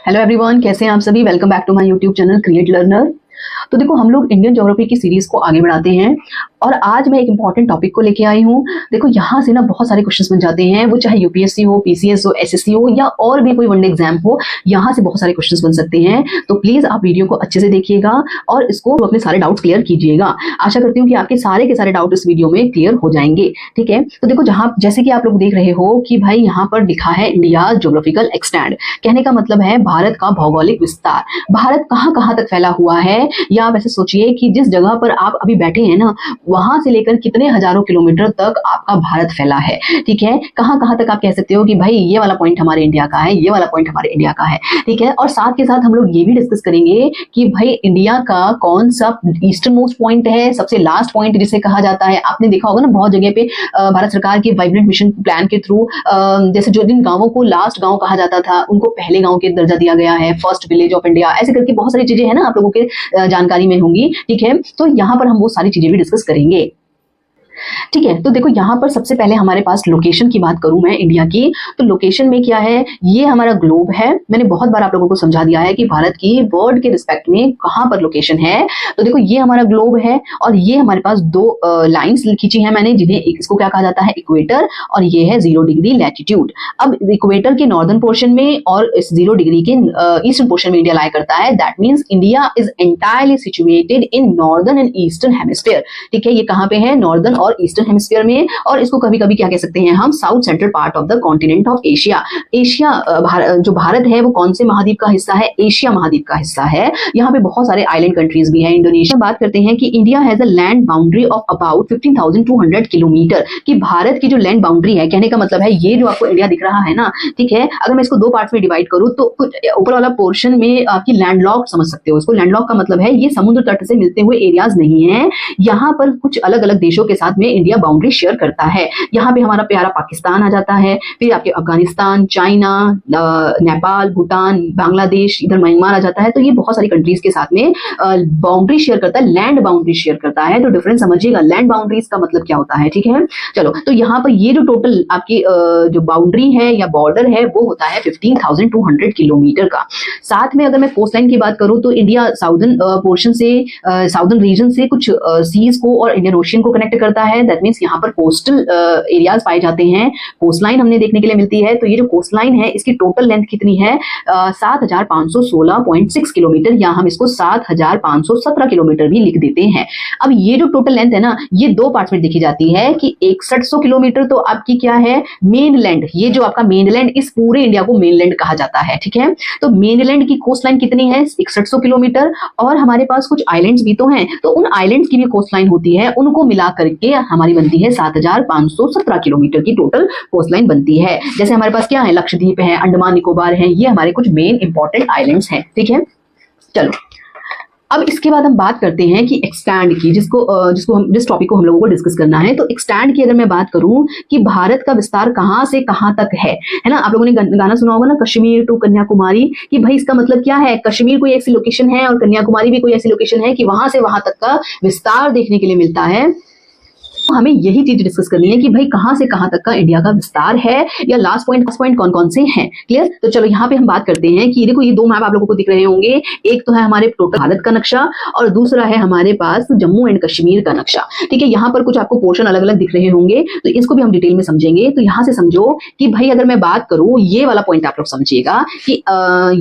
Hello everyone, कैसे हैं आप सभी। Welcome back to my YouTube channel create learner. तो देखो, हम लोग इंडियन ज्योग्राफी की सीरीज को आगे बढ़ाते हैं और आज मैं एक इंपॉर्टेंट टॉपिक को लेके आई हूँ। देखो, यहाँ से ना बहुत सारे क्वेश्चंस बन जाते हैं, वो चाहे यूपीएससी हो, पीसीएस हो, एसएससी हो या और भी कोई वनडे एग्जाम हो, यहाँ से बहुत सारे क्वेश्चंस बन सकते हैं। तो प्लीज आप वीडियो को अच्छे से देखिएगा और इसको अपने सारे डाउट्स क्लियर कीजिएगा। आशा करती हूँ कि आपके सारे के सारे डाउट इस वीडियो में क्लियर हो जाएंगे। ठीक है, तो देखो, जहाँ जैसे कि आप लोग देख रहे हो कि भाई यहाँ पर लिखा है इंडिया ज्योग्राफिकल एक्सटेंड। कहने का मतलब है भारत का भौगोलिक विस्तार। भारत कहाँ कहाँ तक फैला हुआ है, या वैसे सोचिए कि जिस जगह पर आप अभी बैठे हैं ना, वहां से लेकर कितने हजारों किलोमीटर तक आपका भारत फैला है। ठीक है, कहां कहां तक आप कह सकते हो कि भाई ये वाला पॉइंट हमारे इंडिया का है, ये वाला पॉइंट हमारे इंडिया का है। ठीक है, और साथ के साथ हम लोग ये भी डिस्कस करेंगे कि भाई इंडिया का कौन सा ईस्टर्न मोस्ट पॉइंट है, सबसे लास्ट पॉइंट जिसे कहा जाता है। आपने देखा होगा ना, बहुत जगह पे भारत सरकार के वाइब्रेंट मिशन प्लान के थ्रू जैसे जो जिन गांवों को लास्ट गांव कहा जाता था, उनको पहले गांव के दर्जा दिया गया है, फर्स्ट विलेज ऑफ इंडिया, ऐसे करके बहुत सारी चीजें हैं ना, आप लोगों के जानकारी में होंगी। ठीक है, तो यहाँ पर हम वो सारी चीजें भी डिस्कस करेंगे। ठीक है, तो देखो, यहाँ पर सबसे पहले हमारे पास लोकेशन की बात करूं मैं इंडिया की, तो लोकेशन में क्या है, ये हमारा ग्लोब है। मैंने बहुत बार आप लोगों को समझा दिया है कि भारत की वर्ल्ड के रिस्पेक्ट में कहां पर लोकेशन है। तो देखो, ये हमारा ग्लोब है और ये हमारे पास दो लाइन्स खींची है मैंने, जिन्हें इसको क्या कहा जाता है, इक्वेटर, और ये है 0 डिग्री लैटिट्यूड। अब इक्वेटर के नॉर्दर्न पोर्शन में और इस 0 डिग्री के ईस्टर्न पोर्शन में इंडिया लाई करता है। That means India is entirely situated in northern and eastern hemisphere. ठीक है, ये कहां पे है, नॉर्दर्न और ईस्टर्न हेमिस्फीयर में, और इसको कभी कभी क्या कह सकते हैं हम, south central part of the continent of Asia. Asia जो भारत है वो कौन से महाद्वीप का हिस्सा है, एशिया महाद्वीप का हिस्सा है। यहाँ पे बहुत सारे आइलैंड कंट्रीज भी हैं। इंडोनेशिया बात करते हैं कि India has a land boundary of about 15,200 kilometre. कि भारत की जो लैंड बाउंड्री है, कहने का मतलब है ये जो आपको इंडिया दिख रहा है ना, ठीक है, अगर मैं इसको दो पार्ट्स में डिवाइड करूं तो ऊपर वाला पोर्शन में आपकी लैंडलॉक समझ सकते हो इसको। लैंडलॉक का मतलब है ये समुद्र तट से मिलते हुए एरियाज नहीं है। यहाँ पर कुछ अलग अलग देशों के साथ में इंडिया बाउंड्री शेयर करता है। यहाँ पे हमारा प्यारा पाकिस्तान आ जाता है, फिर आपके अफगानिस्तान, चाइना, नेपाल, भूटान, बांग्लादेश, इधर म्यांमार आ जाता है। तो ये बहुत सारी कंट्रीज के साथ में बाउंड्री शेयर करता है, लैंड बाउंड्री शेयर करता है। तो डिफरेंस समझिएगा, लैंड बाउंड्रीज का मतलब क्या होता है। ठीक है, चलो, तो यहाँ पर ये जो टोटल आपकी जो बाउंड्री है या बॉर्डर है वो होता है 15,200 किलोमीटर का। साथ में अगर मैं कोस्ट लाइन की बात करूं तो इंडिया साउदर्न पोर्शन से, साउदर्न रीजन से कुछ सीज को और इंडियन ओशियन को कनेक्ट करता है। दैट मीन्स यहाँ पर कोस्टल एरियाज पाए जाते हैं। कोस्ट लाइन हमने देखने के लिए मिलती है। तो ये जो कोस्ट लाइन है इसकी टोटल लेंथ कितनी है, 7,516.6 किलोमीटर, या हम इसको 7,517 किलोमीटर भी लिख देते हैं। अब ये जो टोटल लेंथ है ना, ये दो पार्ट्स में देखी जाती है कि 6100 किलोमीटर तो आपकी क्या है, मेनलैंड। ये जो आपका मेनलैंड, इस पूरे इंडिया को मेनलैंड कहा जाता है। ठीक है, तो मेनलैंड की कोस्ट लाइन कितनी है, 6100 किलोमीटर, और हमारे पास कुछ आइलैंड्स भी तो हैं, तो उन आइलैंड्स की भी कोस्ट लाइन होती है, उनको मिला करके हमारी बनती है 7,517 किलोमीटर की टोटल कोस्ट लाइन बनती है। जैसे हमारे पास क्या है, लक्षद्वीप है, अंडमान निकोबार है, ये हमारे कुछ मेन इंपॉर्टेंट आइलैंड्स हैं। ठीक है, चलो, अब इसके बाद हम बात करते हैं कि एक्सटैंड की, जिस टॉपिक को हम लोगों को डिस्कस करना है। तो एक्सटैंड की अगर मैं बात करूं कि भारत का विस्तार कहां से कहां तक है ना, आप लोगों ने गाना सुना होगा ना, कश्मीर टू कन्याकुमारी, कि भाई इसका मतलब क्या है, कश्मीर कोई ऐसी लोकेशन है और कन्याकुमारी भी कोई ऐसी लोकेशन है कि वहां से वहां तक का विस्तार देखने के लिए मिलता है। हमें यही चीज डिस्कस करनी है कि भाई कहां से कहां तक का इंडिया का विस्तार है, या लास्ट पॉइंट कौन कौन से हैं। क्लियर, तो चलो यहाँ पे हम बात करते हैं कि देखो, ये दो मैप आप लोगों को दिख रहे होंगे। एक तो है हमारे टोटल भारत का नक्शा और दूसरा है हमारे पास जम्मू एंड कश्मीर का नक्शा। ठीक है, यहाँ पर कुछ आपको पोर्शन अलग अलग दिख रहे होंगे, तो इसको भी हम डिटेल में समझेंगे। तो यहाँ से समझो कि भाई अगर मैं बात करूं, ये वाला पॉइंट आप लोग समझिएगा कि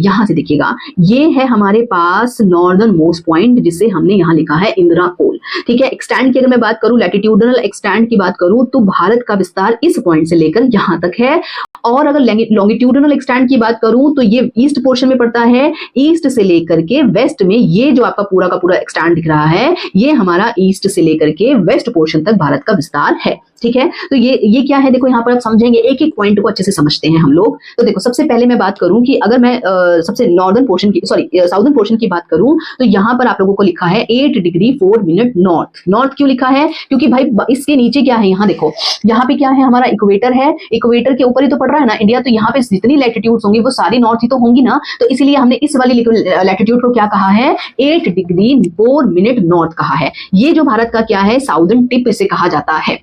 यहाँ से देखिएगा, ये है हमारे पास नॉर्दर्न मोस्ट पॉइंट, जिसे हमने यहाँ लिखा है इंदिरा कोल। ठीक है, एक्सटैंड की अगर मैं बात करूं, लैटिट्यूडनल एक्सटैंड की बात करूं, तो भारत का विस्तार इस पॉइंट से लेकर यहां तक है। और अगर लॉन्गिट्यूडनल एक्सटैंड की बात करूं तो ये ईस्ट पोर्शन में पड़ता है, ईस्ट से लेकर के वेस्ट में, ये जो आपका पूरा का पूरा एक्सटैंड दिख रहा है, ये हमारा ईस्ट से लेकर के वेस्ट पोर्शन तक भारत का विस्तार है। ठीक है, तो ये क्या है, देखो यहाँ पर आप समझेंगे, एक एक पॉइंट को अच्छे से समझते हैं हम लोग। तो देखो, सबसे पहले मैं बात करूं कि अगर मैं सबसे नॉर्दर्न पोर्शन की, साउदर्न पोर्शन की बात करूं, तो यहाँ पर आप लोगों को लिखा है 8 डिग्री 4 मिनट नॉर्थ। नॉर्थ क्यों लिखा है, क्योंकि भाई इसके नीचे क्या है, यहाँ देखो, यहाँ पे क्या है, हमारा इक्वेटर है, इक्वेटर के ऊपर ही तो पड़ रहा है ना इंडिया, तो यहाँ पे जितनी लैटिट्यूड्स होंगी वो सारी नॉर्थ ही तो होंगी ना। तो इसलिए हमने इस वाली लैटिट्यूड को क्या कहा है, 8 डिग्री 4 मिनट नॉर्थ कहा है। ये जो भारत का क्या है, साउदर्न टिप इसे कहा जाता है।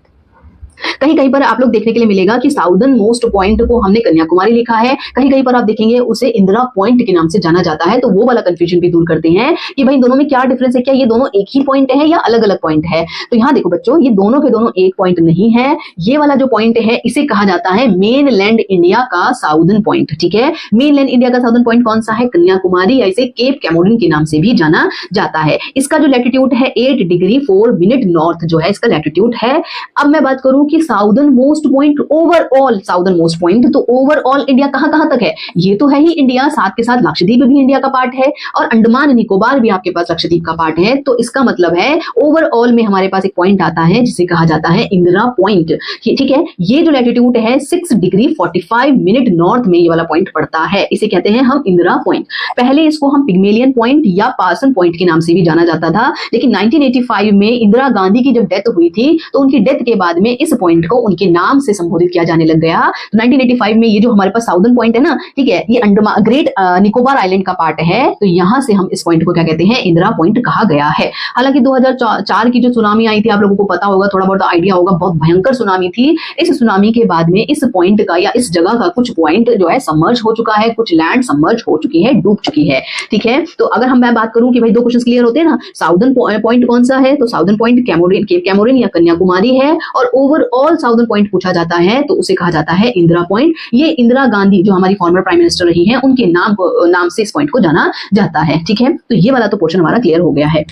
कहीं कहीं पर आप लोग देखने के लिए मिलेगा कि साउदर्न मोस्ट पॉइंट को हमने कन्याकुमारी लिखा है, कहीं कहीं पर आप देखेंगे उसे इंदिरा पॉइंट के नाम से जाना जाता है। तो वो वाला कंफ्यूजन भी दूर करते हैं कि भाई दोनों में क्या डिफरेंस है, क्या ये दोनों एक ही पॉइंट है या अलग अलग पॉइंट है। तो यहाँ देखो बच्चों, ये दोनों के दोनों एक पॉइंट नहीं है। ये वाला जो पॉइंट है इसे कहा जाता है मेनलैंड इंडिया का साउदर्न पॉइंट। ठीक है, मेनलैंड इंडिया का साउदर्न पॉइंट कौन सा है? कन्याकुमारी, या इसे केप कैमोरिन के नाम से भी जाना जाता है। इसका जो लैटिट्यूड है 8 डिग्री 4 मिनट नॉर्थ जो है इसका लैटिट्यूड है। अब मैं बात करूं कि southern most point, overall southern most point, तो ओवरऑल इंडिया कहां कहां तक है? ये तो है ही इंडिया, साथ के साथ लक्षद्वीप भी इंडिया का पार्ट है और अंडमान निकोबार भी आपके पास लक्षद्वीप का पार्ट है। तो इसका मतलब है ओवरऑल में हमारे पास एक पॉइंट आता है जिसे कहा जाता है इंदिरा पॉइंट। ठीक है, ये जो लैटिट्यूड है 6 डिग्री 45 मिनट नॉर्थ में ये वाला पॉइंट पड़ता है, इसे कहते हैं हम इंदिरा पॉइंट। पहले इसको हम पिग्मेलियन पॉइंट या पार्सन पॉइंट के नाम से भी जाना जाता था, लेकिन 1985 में इंदिरा गांधी की जब डेथ हुई थी तो उनकी डेथ के बाद में इस पॉइंट को उनके नाम से संबोधित किया जाने लग गया। तो 1985 में ये जो हमारे पास साउदर्न पॉइंट है ना, ठीक है, ये अंडमान ग्रेट निकोबार आइलैंड का पार्ट है। तो यहां से हम इस पॉइंट को क्या कहते हैं? इंदिरा पॉइंट कहा गया है। हालांकि 2004 की जो सुनामी आई थी, आप लोगों को पता होगा, थोड़ा बहुत आइडिया होगा, बहुत भयंकर सुनामी थी। इस सुनामी के बाद में इस पॉइंट का या इस जगह का कुछ पॉइंट जो है सबमर्ज हो चुका है, कुछ लैंड सबमर्ज हो चुकी है, डूब चुकी है। ठीक है, तो अगर मैं बात करूं कि भाई दो क्वेश्चन क्लियर होते हैं ना, साउदर्न पॉइंट कौन सा है? तो southern point Comorin, cape Comorin या कन्याकुमारी है, और ओवरऑल साउदर्न पॉइंट पूछा जाता है तो उसे कहा जाता है इंदिरा पॉइंट। ये इंदिरा गांधी जो हमारी फॉर्मर प्राइम मिनिस्टर रही हैं उनके नाम से इस पॉइंट को जाना जाता है। ठीक है, तो ये वाला तो पोर्शन हमारा क्लियर हो गया है।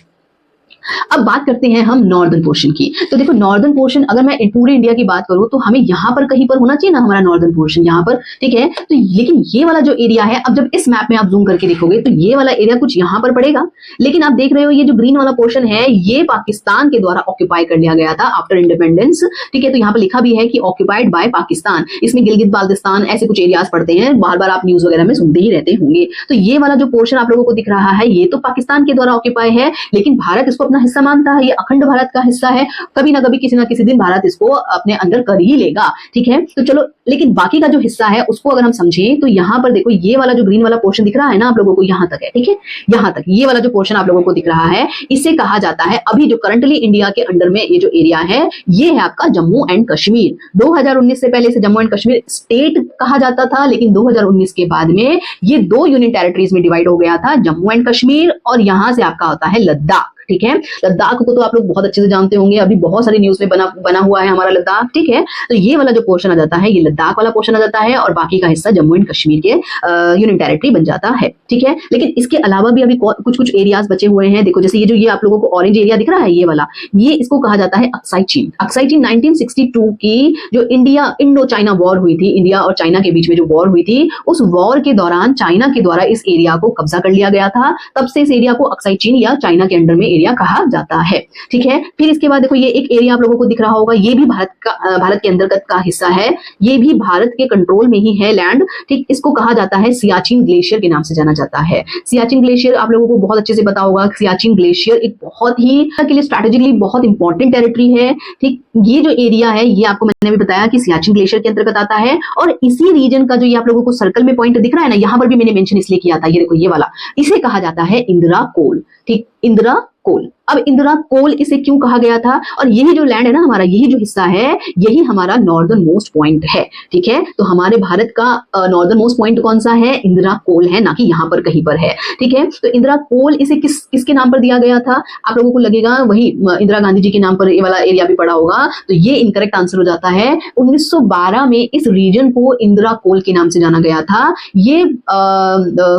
अब बात करते हैं हम नॉर्दर्न पोर्शन की। तो देखो नॉर्दर्न पोर्शन, अगर मैं पूरे इंडिया की बात करूं तो हमें यहां पर कहीं पर होना चाहिए ना हमारा नॉर्दर्न पोर्शन यहां पर। ठीक है, तो लेकिन ये वाला जो एरिया है, अब जब इस मैप में आप जूम करके देखोगे तो ये वाला एरिया कुछ यहां पर पड़ेगा, लेकिन आप देख रहे हो ये जो ग्रीन वाला पोर्शन है ये पाकिस्तान के द्वारा ऑक्यूपाई कर लिया गया था आफ्टर इंडिपेंडेंस। ठीक है, तो यहाँ पर लिखा भी है कि ऑक्यूपाइड बाय पाकिस्तान। इसमें गिलगित बाल्टिस्तान ऐसे कुछ एरियाज पड़ते हैं, बार बार आप न्यूज वगैरह में सुनते ही रहते होंगे। तो ये वाला जो पोर्शन आप लोगों को दिख रहा है ये तो पाकिस्तान के द्वारा ऑक्यूपाई है, लेकिन भारत इसको अपना हिस्सा मानता है, अखंड भारत का हिस्सा है। कभी ना कभी किसी ना किसी दिन भारत इसको अपने अंदर कर ही लेगा। ठीक है, तो चलो, लेकिन बाकी का जो हिस्सा है उसको अगर हम समझें तो यहां पर देखो ये वाला जो ग्रीन वाला पोर्शन दिख रहा है ना आप लोगों को, यहां तक है। ठीक है, यहां तक ये वाला जो पोर्शन आप लोगों को दिख रहा है इसे कहा जाता है, अभी जो करंटली इंडिया के अंडर में ये जो एरिया है ये है आपका जम्मू एंड कश्मीर। 2019 से पहले इसे जम्मू एंड कश्मीर स्टेट कहा जाता था, लेकिन 2019 के बाद में ये 2 यूनियन टेरिटरीज में डिवाइड हो गया था, जम्मू एंड कश्मीर और यहां से आपका होता है लद्दाख। ठीक है, लद्दाख को तो आप लोग बहुत अच्छे से जानते होंगे, अभी बहुत सारी न्यूज में बना हुआ है हमारा लद्दाख। ठीक है, तो ये वाला जो पोर्शन आ जाता है ये लद्दाख वाला पोर्शन आ जाता है और बाकी का हिस्सा जम्मू एंड कश्मीर के यूनियन टेरिटरी बन जाता है। ठीक है, लेकिन इसके अलावा भी अभी कुछ एरियाज बचे हुए हैं। देखो जैसे ये आप लोगों को ऑरेंज एरिया दिख रहा है ये वाला, ये इसको कहा जाता है अक्साई चीन। अक्साई चीन 1962 की जो इंडो चाइना वॉर हुई थी, इंडिया और चाइना के बीच में जो वॉर हुई थी, उस वॉर के दौरान चाइना के द्वारा इस एरिया को कब्जा कर लिया गया था। तब से इस एरिया को अक्साई चीन या चाइना के अंडर में एरिया कहा जाता है। ठीक है, फिर इसके बाद देखो ये एक एरिया आप लोगों को दिख रहा होगा, ये भी भारत के अंतर्गत का हिस्सा है, ये भी भारत के कंट्रोल में ही है लैंड। ठीक, इसको कहा जाता है सियाचिन ग्लेशियर के नाम से जाना जाता है। सियाचिन ग्लेशियर आप लोगों को बहुत अच्छे से पता होगा, सियाचिन ग्लेशियर एक बहुत ही के लिए स्ट्रैटेजिकली बहुत इंपॉर्टेंट टेरिटरी है। ठीक, ये जो एरिया है ये आपको मैंने भी बताया कि सियाचिन ग्लेशियर के अंतर्गत आता है, और इसी रीजन का जो ये आप लोगों को सर्कल में पॉइंट दिख रहा है ना, यहां पर भी मैंने मेंशन इसलिए किया था, ये देखो ये वाला, इसे कहा जाता है इंदिरा कोल। ठीक, इंदिरा कोल। अब इंदिरा कोल इसे क्यों कहा गया था? और यही जो लैंड है ना हमारा, यही जो हिस्सा है यही हमारा नॉर्दर्न मोस्ट पॉइंट है। ठीक है, तो हमारे भारत का नॉर्दर्न मोस्ट पॉइंट कौन सा है? इंदिरा कोल है, ना कि यहां पर कहीं पर है। ठीक है, तो इंदिरा कोल इसे किसके नाम पर दिया गया था? आप लोगों को लगेगा वही इंदिरा गांधी जी के नाम पर ये वाला एरिया भी पड़ा होगा, तो ये इनकरेक्ट आंसर हो जाता है। 1912 में इस रीजन को इंदिरा कोल के नाम से जाना गया था। ये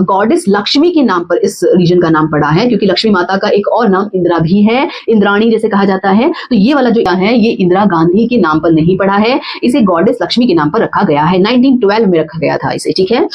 गॉडेस लक्ष्मी के नाम पर इस रीजन का नाम पड़ा है, क्योंकि लक्ष्मी माता का एक और नाम इंदिरा भी है, इंद्राणी जैसे कहा जाता है। तो ये वाला जो है ये इंदिरा गांधी के नाम पर नहीं पड़ा है, इसे गॉडेस लक्ष्मी के नाम पर रखा गया है। 1912 में रखा गया था इसे। ठीक है,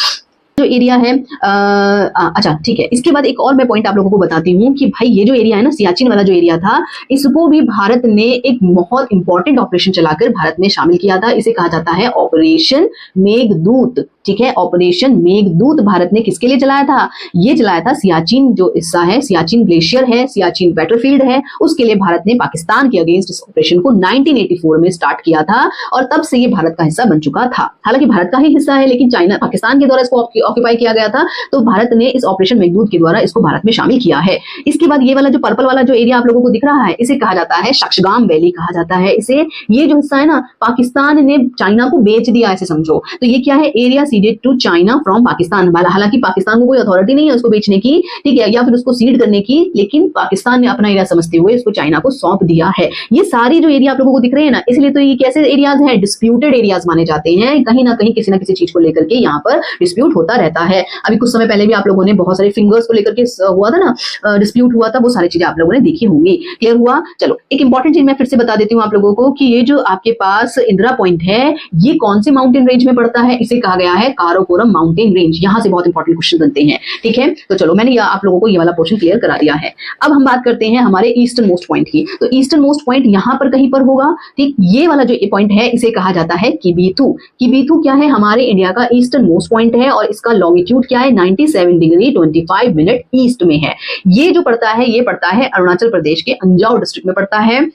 जो एरिया है अच्छा ठीक है, इसके बाद एक और मैं पॉइंट आप लोगों को बताती हूँ कि भाई ये जो एरिया है ना, सियाचिन वाला जो एरिया था, इसको भी भारत ने एक बहुत इंपॉर्टेंट ऑपरेशन चलाकर भारत में शामिल किया था। इसे कहा जाता है ऑपरेशन मेघदूत। ठीक है। ऑपरेशन मेघदूत भारत ने किसके लिए चलाया था? ये चलाया था सियाचिन जो हिस्सा है, सियाचिन ग्लेशियर है, सियाचिन बैटलफील्ड है, उसके लिए भारत ने पाकिस्तान के अगेंस्ट इस ऑपरेशन को 1984 में स्टार्ट किया था और तब से ये भारत का हिस्सा बन चुका था। हालांकि भारत का ही हिस्सा है, लेकिन चाइना पाकिस्तान के द्वारा इसको ऑक्यूपाई किया गया था, तो भारत ने इस ऑपरेशन मेघदूत के द्वारा इसको भारत में शामिल किया है। इसके बाद ये वाला जो पर्पल वाला जो एरिया आप लोगों को दिख रहा है, इसे कहा जाता है शक्शगाम वैली कहा जाता है इसे। ये जो हिस्सा है ना, पाकिस्तान ने चाइना को बेच दिया, ऐसे समझो। तो ये क्या है? Area ceded to China from Pakistan. हालांकि पाकिस्तान को कोई अथॉरिटी नहीं है उसको बेचने की, ठीक है, या फिर उसको सीड करने की, लेकिन पाकिस्तान ने अपना एरिया समझते हुए इसको चाइना को सौंप दिया है। ये सारी जो एरिया आप लोगों को दिख रहे हैं ना, इसलिए तो ये कैसे एरियाज हैं? डिस्प्यूटेड एरियाज माने जाते हैं। कहीं ना कहीं किसी ना किसी चीज को लेकर के यहाँ पर डिस्प्यूट होता रहता है। अभी कुछ समय पहले भी आप लोगों ने बहुत सारे फिंगर्स को लेकर के हुआ था ना, डिस्प्यूट हुआ था, वो सारी चीजें आप लोगों ने देखी होंगी। क्लियर हुआ? चलो, एक इंपॉर्टेंट चीज मैं फिर से बता देती हूँ आप लोगों को कि ये जो आपके पास इंदिरा पॉइंट है, ये कौन से माउंटेन रेंज में पड़ता है? इसे कहा गया है काराकोरम माउंटेन रेंज। यहां से बहुत इंपॉर्टेंट क्वेश्चन बनते हैं, ठीक है। तो चलो, मैंने आप लोगों को ये वाला पोर्शन क्लियर करा दिया है। अब हम बात करते हैं हमारे ईस्टर्न मोस्ट पॉइंट की। तो ईस्टर्न मोस्ट पॉइंट यहां पर कहीं पर होगा, ठीक। ये वाला जो पॉइंट है इसे कहा जाता है किबीथू। किबीथू क्या है? हमारे इंडिया का ईस्टर्न मोस्ट पॉइंट है और इसका लॉन्गिट्यूड क्या है? 97 डिग्री 25 मिनट ईस्ट में है। ये जो पड़ता है, ये पड़ता है अरुणाचल प्रदेश के अंजाव डिस्ट्रिक्ट में पड़ता है।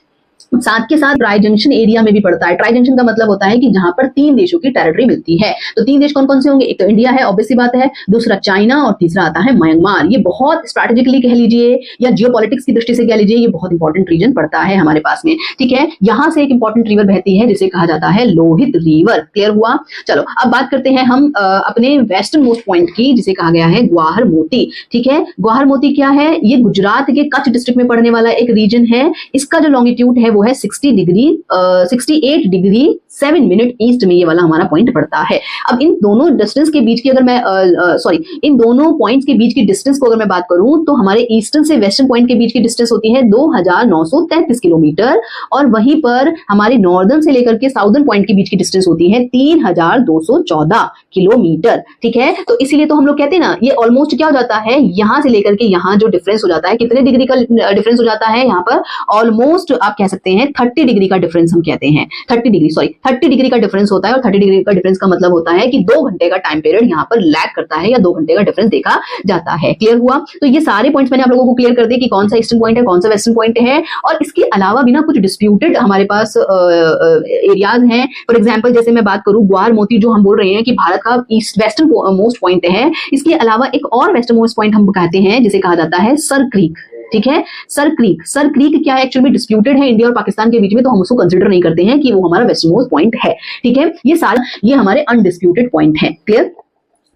साथ के साथ ट्राई जंक्शन एरिया में भी पड़ता है। ट्राई जंक्शन का मतलब होता है कि जहां पर 3 देशों की टेरिटरी मिलती है। तो 3 देश कौन कौन से होंगे? एक तो इंडिया है, ऑब्वियस सी बात है, दूसरा चाइना और तीसरा आता है म्यांमार। ये बहुत स्ट्रैटेजिकली कह लीजिए या जियोपॉलिटिक्स की दृष्टि से कह लीजिए, ये बहुत इंपॉर्टेंट रीजन पड़ता है हमारे पास में, ठीक है। यहां से एक इंपॉर्टेंट रिवर बहती है जिसे कहा जाता है लोहित रिवर। क्लियर हुआ? चलो, अब बात करते हैं हम अपने वेस्टर्न मोस्ट पॉइंट की, जिसे कहा गया है ग्वाहर मोती, ठीक है। ग्वाहर मोती क्या है? ये गुजरात के कच्छ डिस्ट्रिक्ट में पड़ने वाला एक रीजन है। इसका जो लॉन्गिट्यूड है वो है 68 डिग्री 7 मिनट ईस्ट में ये वाला हमारा पॉइंट पड़ता है। अब इन दोनों डिस्टेंस के बीच की अगर मैं इन दोनों पॉइंट्स के बीच की डिस्टेंस को अगर मैं बात करूं तो हमारे ईस्टर्न से वेस्टर्न पॉइंट के बीच की डिस्टेंस होती है 2933 किलोमीटर और वहीं पर हमारे नॉर्दर्न से लेकर के साउदर्न पॉइंट के बीच की डिस्टेंस होती है 3214 किलोमीटर, ठीक है। तो इसीलिए तो हम लोग कहते हैं ना, ये ऑलमोस्ट क्या हो जाता है, यहां से लेकर के यहां जो डिफरेंस हो जाता है, कितने डिग्री का डिफरेंस हो जाता है यहाँ पर? ऑलमोस्ट आप कह सकते हैं 30 डिग्री का डिफरेंस हम कहते हैं। 30 डिग्री का डिफरेंस होता है और 30 डिग्री का डिफरेंस का मतलब होता है कि 2 घंटे का टाइम पीरियड यहाँ पर लैग करता है या 2 घंटे का डिफरेंस देखा जाता है। क्लियर हुआ? तो ये सारे पॉइंट्स मैंने आप लोगों को क्लियर कर दिए कि कौन सा ईस्टर्न पॉइंट है, कौन सा वेस्टर्न पॉइंट है। और इसके अलावा भी ना कुछ डिस्प्यूटेड हमारे पास एरियाज हैं। फॉर एग्जाम्पल, जैसे मैं बात करूं ग्वार मोती, जो हम बोल रहे हैं कि भारत का वेस्टर्न मोस्ट पॉइंट है, इसके अलावा एक और वेस्टर्न मोस्ट पॉइंट हम कहते हैं जिसे कहा जाता है सर क्रीक, ठीक है। सर क्रीक क्या है? एक्चुअली डिस्प्यूटेड है इंडिया और पाकिस्तान के बीच में, तो हम उसको कंसीडर नहीं करते हैं कि वो हमारा वेस्टर्न मोस्ट पॉइंट है, ठीक है। ये हमारे अनडिस्प्यूटेड पॉइंट है। क्लियर?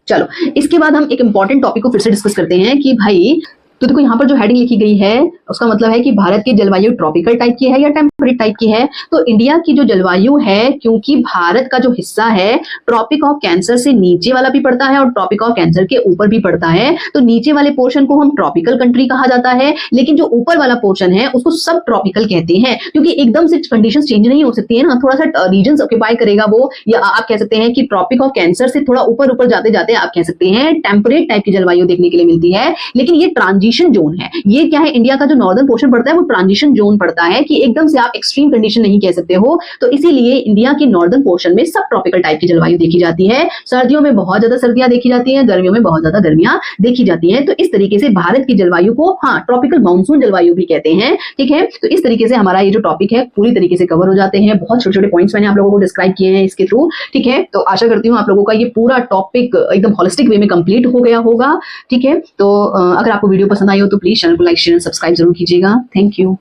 चलो, इसके बाद हम एक इंपॉर्टेंट टॉपिक को फिर से डिस्कस करते हैं कि भाई, तो देखो यहाँ पर जो हेडिंग लिखी गई है उसका मतलब है कि भारत की जलवायु ट्रॉपिकल टाइप की है या टेम्परेट टाइप की है। तो इंडिया की जो जलवायु है, क्योंकि भारत का जो हिस्सा है ट्रॉपिक ऑफ कैंसर से नीचे वाला भी पड़ता है और ट्रॉपिक ऑफ कैंसर के ऊपर भी पड़ता है, तो नीचे वाले पोर्शन को हम ट्रॉपिकल कंट्री कहा जाता है, लेकिन जो ऊपर वाला पोर्शन है उसको सब ट्रॉपिकल कहते हैं, क्योंकि एकदम से कंडीशन चेंज नहीं हो सकती है ना, थोड़ा सा रीजन ऑक्यूपाई करेगा वो, या आप कह सकते हैं कि ट्रॉपिक ऑफ कैंसर से थोड़ा ऊपर ऊपर जाते जाते आप कह सकते हैं टेम्परेट टाइप की जलवायु देखने के लिए मिलती है। लेकिन ये ट्रांजिशन जोन है। ये क्या है? इंडिया का जो नॉर्दर्न पोर्शन पड़ता है वो ट्रांजिशन जोन पड़ता है, कि एकदम से आप एक्सट्रीम कंडीशन नहीं कह सकते हो। तो इसीलिए इंडिया के नॉर्दर्न पोर्शन में सब ट्रॉपिकल टाइप की जलवायु देखी जाती है। सर्दियों में बहुत ज्यादा सर्दियां देखी जाती हैं, गर्मियों में बहुत ज्यादा गर्मियां देखी जाती हैं। तो इस तरीके से भारत की जलवायु को ट्रॉपिकल मानसून जलवायु भी कहते हैं, ठीक है। तो इस तरीके से हमारा ये जो टॉपिक है पूरी तरीके से कवर हो जाते हैं। बहुत छोटे छोटे पॉइंट्स मैंने आप लोगों को डिस्क्राइब किए हैं इसके थ्रू, ठीक है। तो आशा करती हूँ आप लोगों का ये पूरा टॉपिक एकदम होलिस्टिक वे में कंप्लीट हो गया होगा, ठीक है। तो अगर आपको वीडियो पसंद आई हो तो प्लीज चैनल को लाइक शेयर सब्सक्राइब जरूर कीजिएगा। Thank you.